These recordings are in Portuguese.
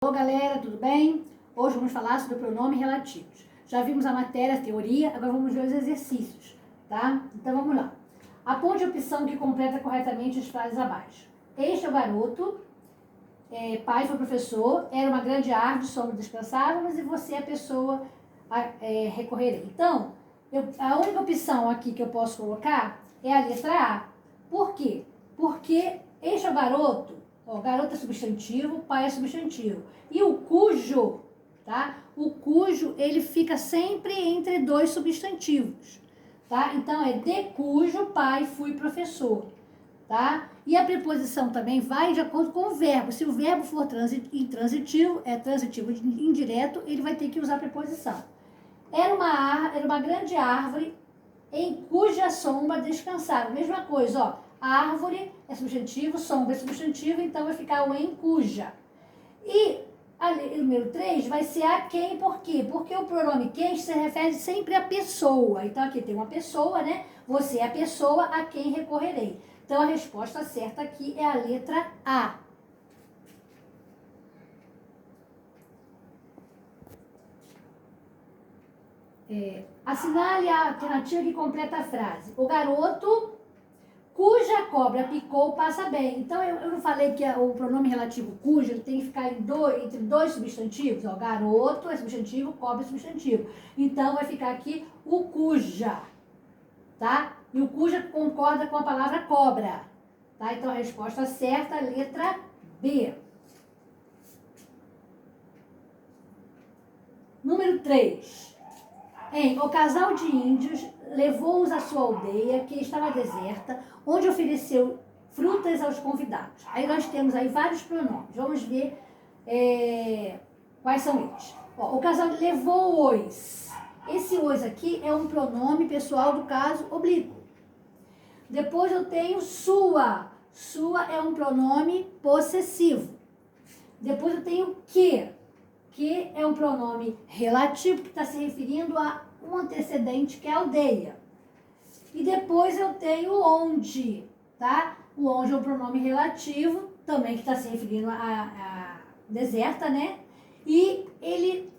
Olá galera, tudo bem? Hoje vamos falar sobre pronomes relativos. Já vimos a matéria, a teoria, agora vamos ver os exercícios, tá? Então vamos lá. Aponte a opção que completa corretamente as frases abaixo. Este é o garoto, pai foi professor, era uma grande árvore, sombra descansávamos e você é a pessoa a recorrerei. Então, a única opção aqui que eu posso colocar é a letra A. Por quê? Porque este é o garoto. Ó, garoto é substantivo, pai é substantivo. E o cujo, tá? O cujo, ele fica sempre entre dois substantivos, tá? Então, é de cujo pai fui professor, tá? E a preposição também vai de acordo com o verbo. Se o verbo for intransitivo, é transitivo indireto, ele vai ter que usar a preposição. Era uma grande árvore em cuja sombra descansava. Mesma coisa, ó. Árvore é substantivo, sombra é substantivo, então vai ficar o em cuja. E o número 3 vai ser a quem, por quê? Porque o pronome quem se refere sempre à pessoa. Então aqui tem uma pessoa, né? Você é a pessoa a quem recorrerei. Então a resposta certa aqui é a letra A. Assinale a alternativa que completa a frase. O garoto cuja cobra picou passa bem. Então, eu não falei que o pronome relativo cuja ele tem que ficar entre dois substantivos. Ó, garoto é substantivo, cobra é substantivo. Então, vai ficar aqui o cuja, tá? E o cuja concorda com a palavra cobra, tá? Então, a resposta certa é a letra B. Número 3. O casal de índios levou-os à sua aldeia, que estava deserta, onde ofereceu frutas aos convidados. Aí nós temos aí vários pronomes. Vamos ver quais são eles. Ó, o casal levou-os. Esse os aqui é um pronome pessoal do caso oblíquo. Depois eu tenho sua. Sua é um pronome possessivo. Depois eu tenho que é um pronome relativo que está se referindo a um antecedente que é aldeia. E depois eu tenho onde, tá? O onde é um pronome relativo, também que está se referindo a deserta, né? E ele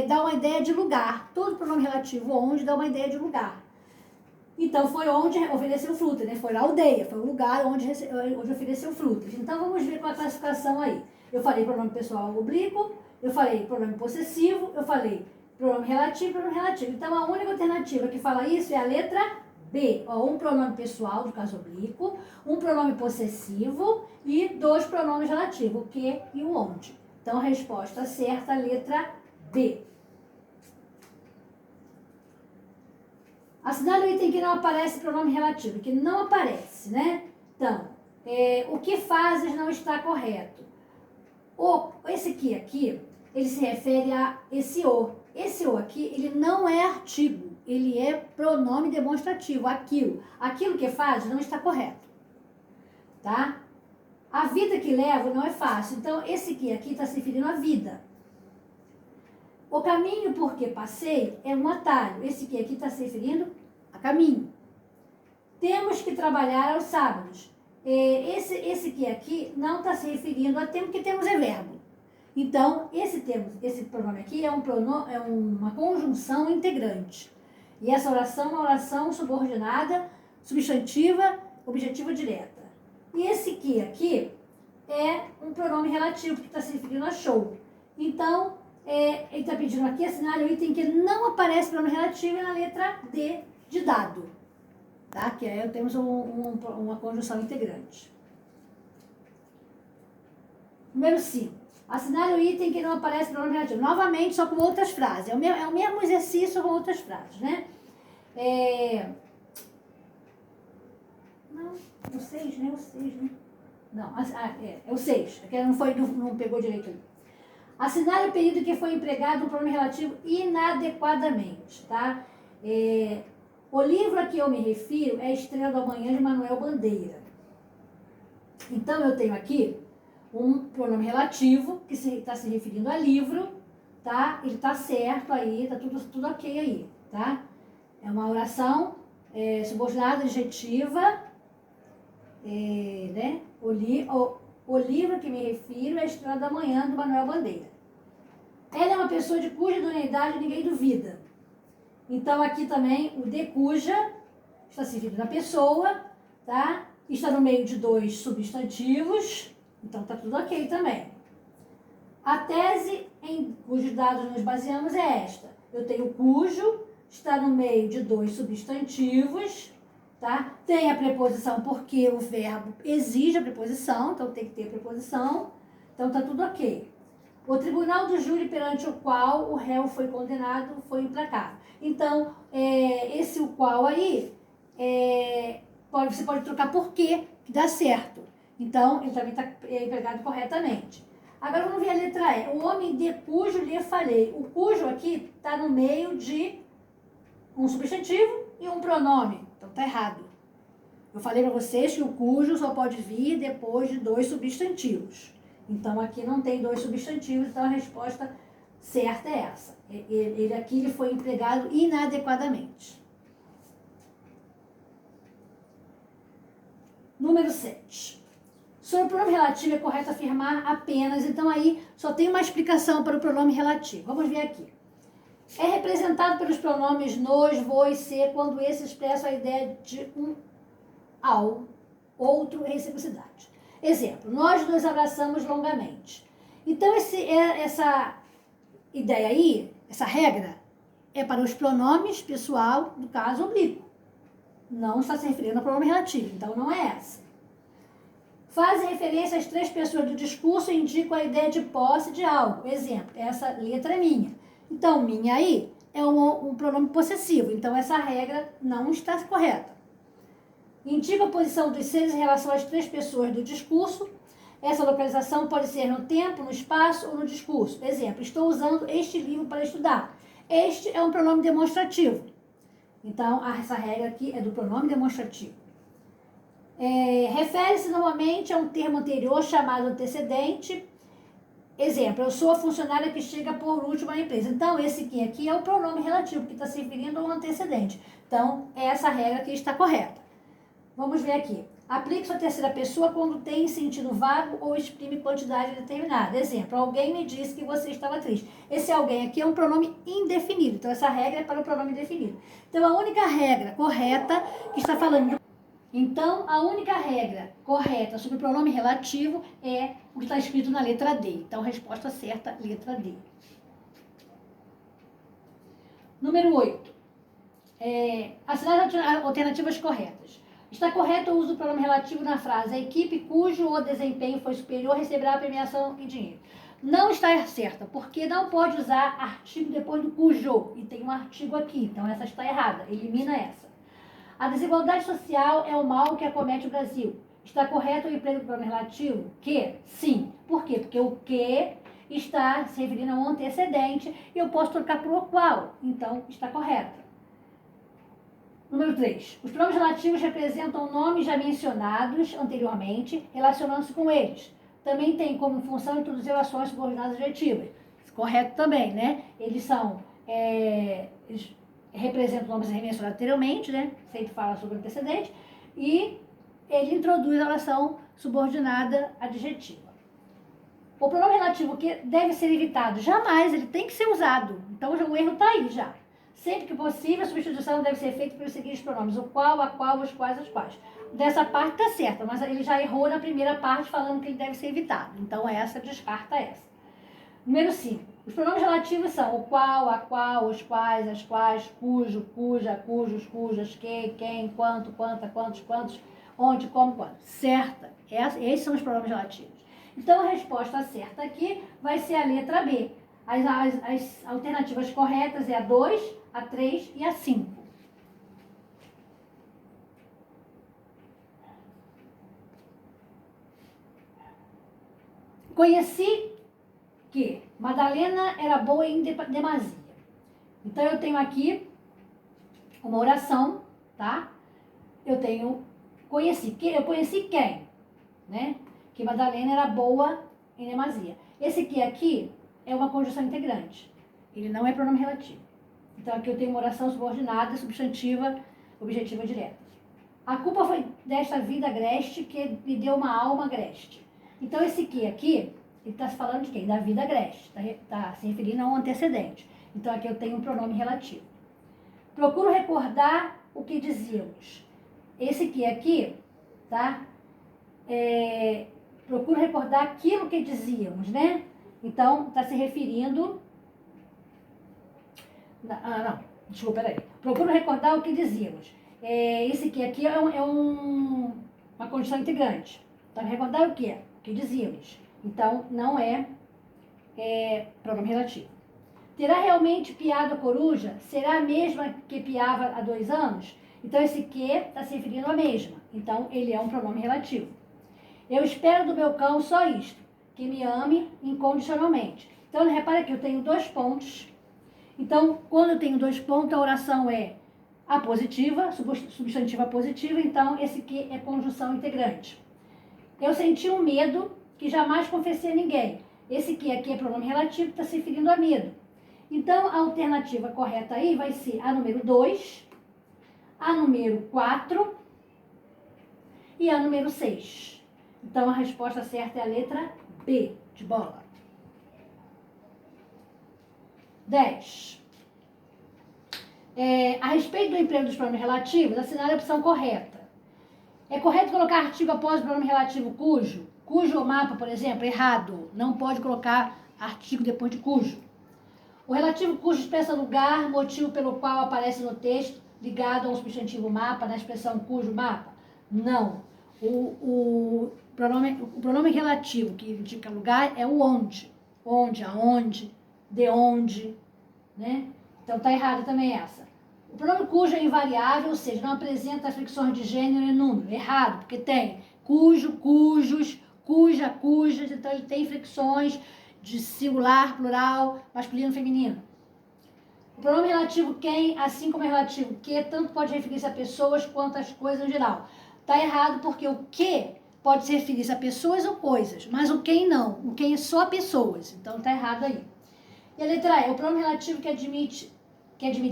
dá uma ideia de lugar. Todo pronome relativo onde dá uma ideia de lugar. Então foi onde ofereceu frutas, né? Foi na aldeia, foi o lugar onde ofereceu frutas. Então vamos ver com a classificação aí. Eu falei pronome pessoal oblíquo, eu falei pronome possessivo, eu falei pronome relativo, pronome relativo. Então, a única alternativa que fala isso é a letra B. Ó, um pronome pessoal, do caso oblíquo, um pronome possessivo e dois pronomes relativos, o que e o onde. Então, a resposta certa, a letra B. Assinale o item que não aparece pronome relativo, que não aparece, né? Então, o que fazes não está correto. Esse aqui, ele se refere a esse o. Esse o aqui, ele não é artigo, ele é pronome demonstrativo, aquilo. Aquilo que faz não está correto, tá? A vida que levo não é fácil, então esse aqui está se referindo à vida. O caminho por que passei é um atalho, esse aqui está se referindo a caminho. Temos que trabalhar aos sábados. Esse aqui não está se referindo a tempo, que temos é verbo. Então, esse pronome aqui é uma conjunção integrante. E essa oração é uma oração subordinada, substantiva, objetiva direta. E esse aqui é um pronome relativo, que está se referindo a show. Então, ele está pedindo aqui, assinale o item que não aparece pronome relativo é na letra D de dado. Tá? Que aí temos uma conjunção integrante. Número 5. Assinale o item que não aparece pronome relativo. Novamente, só com outras frases. É o mesmo exercício com outras frases, né? Não, o 6, né? O 6, né? Não, é o 6. Que não pegou direito ali. Assinale o período que foi empregado um pronome relativo inadequadamente, tá? O livro a que eu me refiro é Estrela do Amanhã, de Manuel Bandeira. Então, eu tenho aqui um pronome relativo, que está se referindo a livro, tá? Ele está certo aí, tá tudo ok aí, tá? É uma oração subordinada, adjetiva, né? O livro a que me refiro é A Estrela da Manhã, do Manuel Bandeira. Ela é uma pessoa de cuja idoneidade ninguém duvida. Então, aqui também, o de cuja está se referindo à pessoa, tá? Está no meio de dois substantivos, então tá tudo ok também. A tese em cujos dados nos baseamos é esta. Eu tenho cujo, está no meio de dois substantivos, tá? Tem a preposição porque o verbo exige a preposição, então tem que ter a preposição. Então tá tudo ok. O tribunal do júri perante o qual o réu foi condenado foi implacável. Então, esse o qual aí, você pode trocar por quê, que dá certo. Então, ele também está empregado corretamente. Agora vamos ver a letra E. O homem de cujo lhe falei. O cujo aqui está no meio de um substantivo e um pronome. Então está errado. Eu falei para vocês que o cujo só pode vir depois de dois substantivos. Então aqui não tem dois substantivos, então a resposta certa é essa. Ele aqui ele foi empregado inadequadamente. Número 7. Sobre o pronome relativo é correto afirmar apenas, então aí só tem uma explicação para o pronome relativo. Vamos ver aqui. É representado pelos pronomes nos, vos, se, quando esse expressa a ideia de um ao, outro em reciprocidade. Exemplo, nós nos abraçamos longamente. Então, essa ideia aí, essa regra, é para os pronomes pessoal do caso oblíquo. Não está se referindo ao pronome relativo, então não é essa. Fazem referência às três pessoas do discurso e indicam a ideia de posse de algo. Exemplo, essa letra é minha. Então, minha aí é um pronome possessivo, então essa regra não está correta. Indica a posição dos seres em relação às três pessoas do discurso. Essa localização pode ser no tempo, no espaço ou no discurso. Exemplo, estou usando este livro para estudar. Este é um pronome demonstrativo. Então, essa regra aqui é do pronome demonstrativo. Refere-se normalmente a um termo anterior chamado antecedente. Exemplo, eu sou a funcionária que chega por último na empresa. Então, esse aqui é o pronome relativo, que está se referindo ao antecedente. Então, essa regra aqui está correta. Vamos ver aqui. Aplique-se à terceira pessoa quando tem sentido vago ou exprime quantidade determinada. Exemplo, alguém me disse que você estava triste. Esse alguém aqui é um pronome indefinido. Então, essa regra é para o pronome indefinido. Então, a única regra correta que está falando... Então, a única regra correta sobre o pronome relativo é o que está escrito na letra D. Então, resposta certa, letra D. Número 8. Assinale alternativas corretas. Está correto o uso do pronome relativo na frase: a equipe cujo o desempenho foi superior receberá a premiação em dinheiro. Não está certa, porque não pode usar artigo depois do cujo. E tem um artigo aqui, então essa está errada. Elimina essa. A desigualdade social é o mal que acomete o Brasil. Está correto o emprego do pronome relativo? Que? Sim. Por quê? Porque o que está se referindo a um antecedente e eu posso trocar por o qual. Então, está correto. Número 3. Os pronomes relativos representam nomes já mencionados anteriormente, relacionando-se com eles. Também tem como função introduzir ações subordinadas adjetivas. Correto também, né? Eles são... eles representam nomes mencionados anteriormente, né? Sempre fala sobre o antecedente. E ele introduz a oração subordinada adjetiva. O pronome relativo que deve ser evitado. Jamais, ele tem que ser usado. Então, o erro está aí já. Sempre que possível, a substituição deve ser feita pelos seguintes pronomes: o qual, a qual, os quais, as quais. Dessa parte está certa, mas ele já errou na primeira parte falando que ele deve ser evitado. Então, essa descarta essa. Número 5. Os pronomes relativos são o qual, a qual, os quais, as quais, cujo, cuja, cujos, cujas, que, quem, quanto, quanta, quantos, quantos, onde, como, quando. Certa. Esses são os pronomes relativos. Então, a resposta certa aqui vai ser a letra B. As alternativas corretas é a 2, a 3 e a 5. Conheci que Madalena era boa em demasia. Então, eu tenho aqui uma oração, tá? Eu conheci quem? Né? Que Madalena era boa em demasia. Esse aqui é uma conjunção integrante. Ele não é pronome relativo. Então, aqui eu tenho uma oração subordinada, substantiva, objetiva direta. A culpa foi desta vida agreste que lhe deu uma alma agreste. Então, esse que aqui, ele está falando de quem? Da vida agreste. Está se referindo a um antecedente. Então, aqui eu tenho um pronome relativo. Procuro recordar o que dizíamos. Esse que aqui, tá? Procuro recordar aquilo que dizíamos, né? Então, está se referindo... Desculpa, peraí. Procuro recordar o que dizíamos. Esse aqui é uma condição integrante. Então, recordar o que? O que dizíamos. Então, não é pronome relativo. Terá realmente piado a coruja? Será a mesma que piava há 2 anos? Então, esse que está se referindo à mesma. Então, ele é um pronome relativo. Eu espero do meu cão só isto, que me ame incondicionalmente. Então, repara que eu tenho 2 pontos. Então, quando eu tenho 2 pontos, a oração é apositiva, substantiva positiva. Então, esse que é conjunção integrante. Eu senti um medo que jamais confessei a ninguém. Esse que aqui é pronome relativo, está se referindo a medo. Então, a alternativa correta aí vai ser a número 2, a número 4 e a número 6. Então, a resposta certa é a letra B, de bola. 10. A respeito do emprego dos pronomes relativos, assinale a opção correta. É correto colocar artigo após o pronome relativo cujo? Cujo ou mapa, por exemplo, errado. Não pode colocar artigo depois de cujo. O relativo cujo expressa lugar, motivo pelo qual aparece no texto, ligado ao substantivo mapa, na expressão cujo mapa? Não. O pronome relativo que indica lugar é o onde. Onde, aonde, de onde, né? Então tá errado também essa. O pronome cujo é invariável, ou seja, não apresenta fricções de gênero e número. Errado, porque tem cujo, cujos, cuja, cujas, então ele tem fricções de singular, plural, masculino, feminino. O pronome relativo quem, assim como o relativo que, tanto pode referir-se a pessoas quanto às coisas em geral. Está errado porque o que pode se referir a pessoas ou coisas, mas o quem não. O quem é só pessoas. Então está errado aí. E a letra E, o pronome relativo que admite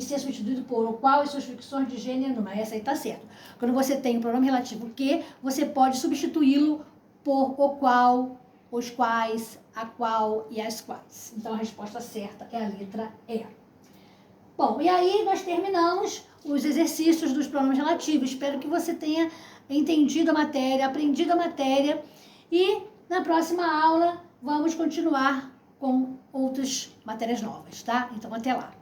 ser substituído por o qual e suas fricções de gênero e número. Essa aí está certo. Quando você tem o pronome relativo que, você pode substituí-lo por o qual, os quais, a qual e as quais. Então a resposta certa é a letra E. Bom, e aí nós terminamos os exercícios dos pronomes relativos. Espero que você tenha entendido a matéria, aprendido a matéria. E na próxima aula vamos continuar com outras matérias novas, tá? Então até lá.